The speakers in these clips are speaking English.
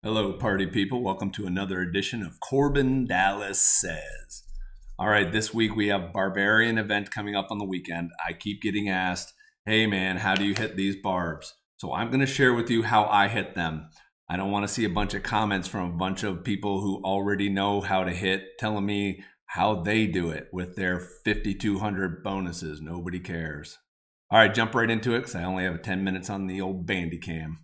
Hello, party people. Welcome to another edition of Korben Dallas Says. All right, this week we have Barbarian event coming up on the weekend. I keep getting asked, hey man, how do you hit these barbs? So I'm going to share with you how I hit them. I don't want to see a bunch of comments from a bunch of people who already know how to hit telling me how they do it with their 5,200 bonuses. Nobody cares. All right, jump right into it because I only have 10 minutes on the old Bandicam.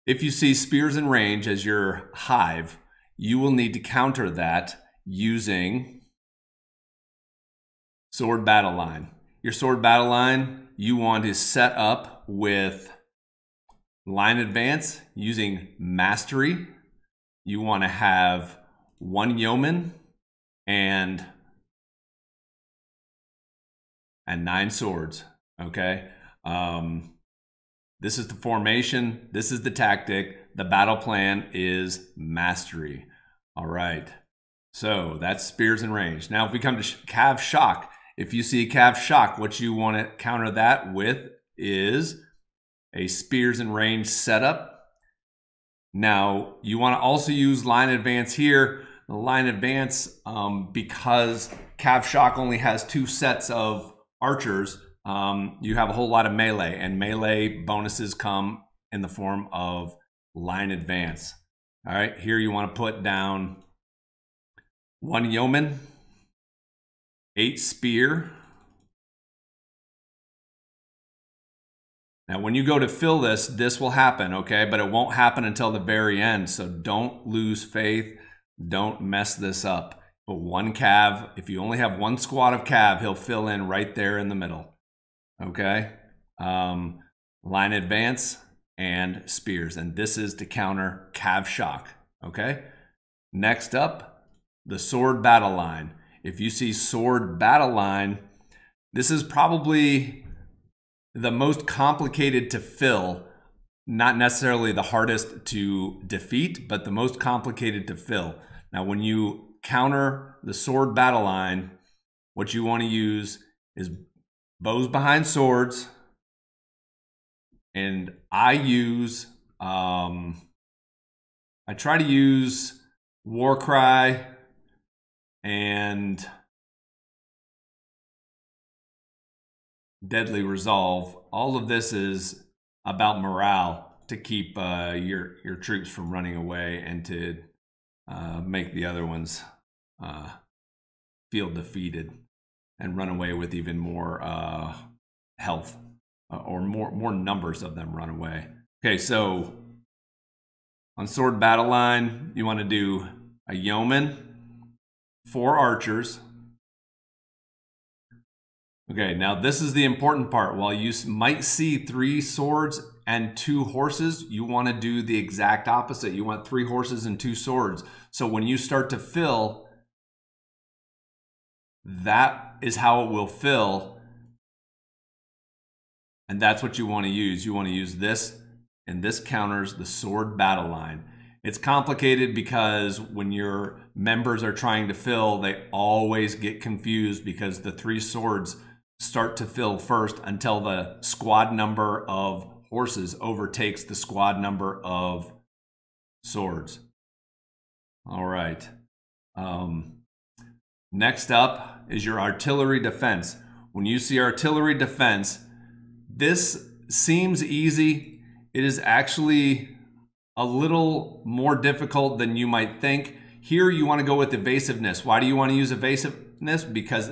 If you see spears in range as your hive, you will need to counter that using sword battle line. Your sword battle line you want is set up with line advance using mastery. You want to have 1 yeoman and 9 swords. Okay. This is the formation. This is the tactic. The battle plan is mastery. All right. So that's spears in range. Now, if we come to CAV Shock, if you see CAV Shock, what you want to counter that with is a spears in range setup. Now, you want to also use line advance here. The line advance, because CAV Shock only has 2 sets of archers, you have a whole lot of melee, and melee bonuses come in the form of line advance. All right, here you want to put down 1 yeoman, 8 spear. Now, when you go to fill this, this will happen, okay? But it won't happen until the very end, so don't lose faith. Don't mess this up. But 1 CAV, if you only have 1 squad of CAV, he'll fill in right there in the middle. Okay, line advance and spears, and this is to counter CAV Shock. Okay, next up, the sword battle line. If you see sword battle line, this is probably the most complicated to fill, not necessarily the hardest to defeat, but the most complicated to fill. Now, when you counter the sword battle line, what you want to use is bows behind swords, and I try to use war cry and deadly resolve. All of this is about morale to keep your troops from running away and to make the other ones feel defeated and run away with even more health, or more numbers of them run away. Okay, so on sword battle line, you want to do a yeoman, 4 archers. Okay, now this is the important part. While you might see 3 swords and 2 horses, you want to do the exact opposite. You want 3 horses and 2 swords. So when you start to fill, that is how it will fill, and that's what you want to use. You want to use this, and this counters the sword battle line. It's complicated because when your members are trying to fill, they always get confused because the 3 swords start to fill first until the squad number of horses overtakes the squad number of swords. All right. Next up is your artillery defense. When you see artillery defense, this seems easy. It is actually a little more difficult than you might think. Here you want to go with evasiveness. Why do you want to use evasiveness? Because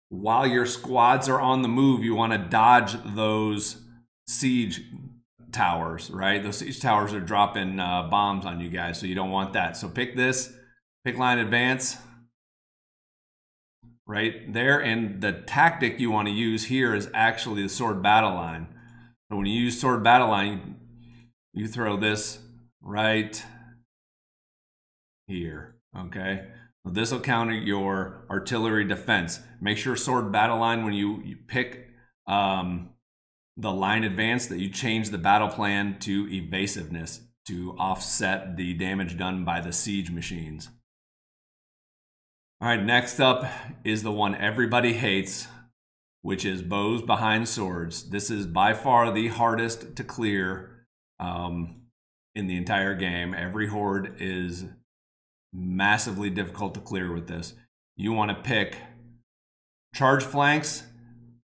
while your squads are on the move, you want to dodge those siege towers, right? Those siege towers are dropping bombs on you guys, so you don't want that. So pick this, pick line advance right there, and the tactic you want to use here is actually the sword battle line. So when you use sword battle line, you throw this right here, okay? So this will counter your artillery defense. Make sure sword battle line, when you pick the line advance, that you change the battle plan to evasiveness to offset the damage done by the siege machines. All right, next up is the one everybody hates, which is bows behind swords. This is by far the hardest to clear in the entire game. Every horde is massively difficult to clear with this. You want to pick charge flanks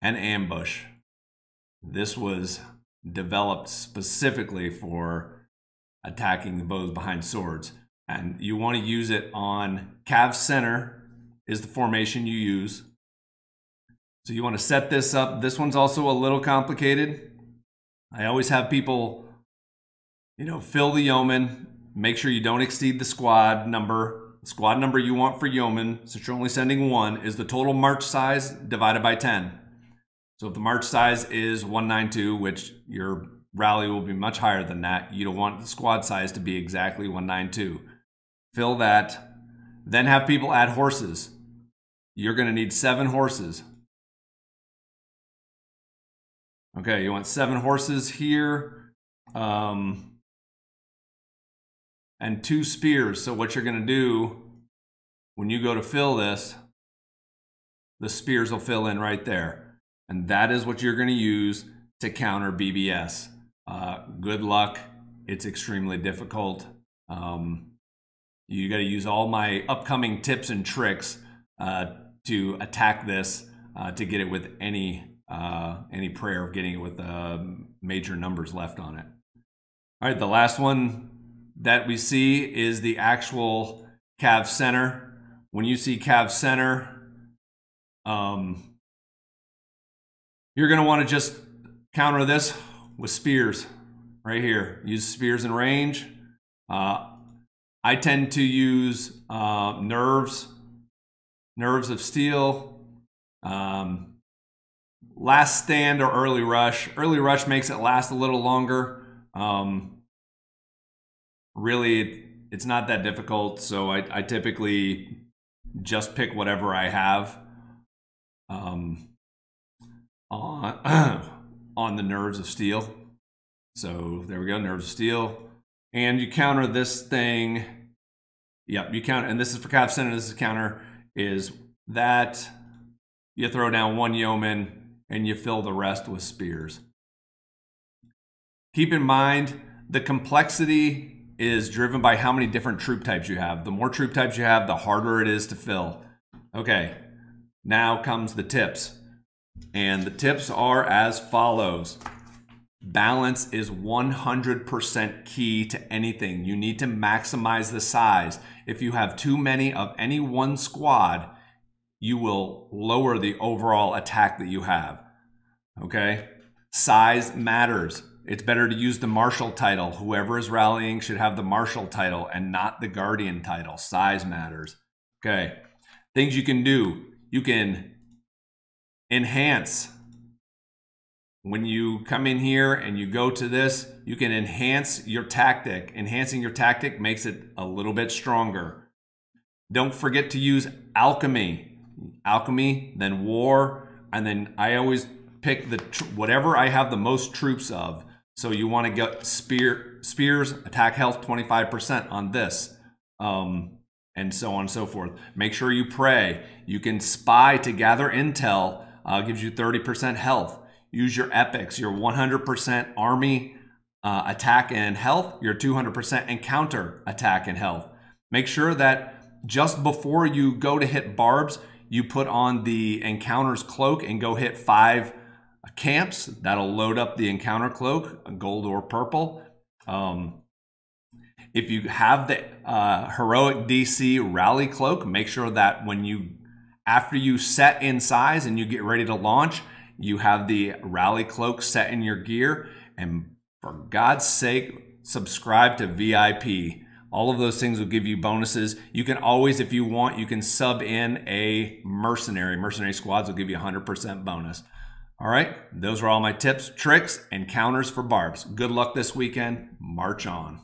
and ambush. This was developed specifically for attacking the bows behind swords. And you want to use it on CAV center is the formation you use. So you want to set this up. This one's also a little complicated. I always have people, fill the yeoman. Make sure you don't exceed the squad number. The squad number you want for yeoman, since you're only sending one, is the total march size divided by 10. So if the march size is 192, which your rally will be much higher than that, you don't want the squad size to be exactly 192. Fill that. Then have people add horses. You're going to need 7 horses. Okay, you want 7 horses here. And 2 spears. So what you're going to do when you go to fill this, the spears will fill in right there. And that is what you're going to use to counter BBS. Good luck. It's extremely difficult. You got to use all my upcoming tips and tricks to attack this to get it with any prayer of getting it with major numbers left on it. All right, the last one that we see is the actual CAV center. When you see CAV center, you're going to want to just counter this with spears right here. Use spears in range. I tend to use nerves of steel, last stand or early rush. Early rush makes it last a little longer. Really, it's not that difficult, so I typically just pick whatever I have on the nerves of steel. So there we go, nerves of steel. And you counter this thing. Yep, you counter, and this is for CAV center. This is counter is that you throw down 1 yeoman and you fill the rest with spears. Keep in mind, the complexity is driven by how many different troop types you have. The more troop types you have, the harder it is to fill. Okay, now comes the tips. And the tips are as follows. Balance is 100% key to anything. You need to maximize the size. If you have too many of any one squad, you will lower the overall attack that you have. Okay? Size matters. It's better to use the Marshal title. Whoever is rallying should have the Marshal title and not the Guardian title. Size matters. Okay. Things you can do. You can enhance. When you come in here and you go to this, you can enhance your tactic. Enhancing your tactic makes it a little bit stronger. Don't forget to use alchemy. Alchemy, then war, and then I always pick whatever I have the most troops of. So you want to get spears, attack health 25% on this, and so on and so forth. Make sure you pray. You can spy to gather intel, gives you 30% health. Use your epics, your 100% army attack and health, your 200% encounter attack and health. Make sure that just before you go to hit barbs, you put on the encounter's cloak and go hit 5 camps. That'll load up the encounter cloak, gold or purple. If you have the heroic DC rally cloak, make sure that after you set in size and you get ready to launch, you have the rally cloak set in your gear. And for God's sake, subscribe to VIP. All of those things will give you bonuses. You can always, if you want, you can sub in a mercenary. Mercenary squads will give you 100% bonus. All right, those are all my tips, tricks, and counters for barbs. Good luck this weekend. March on.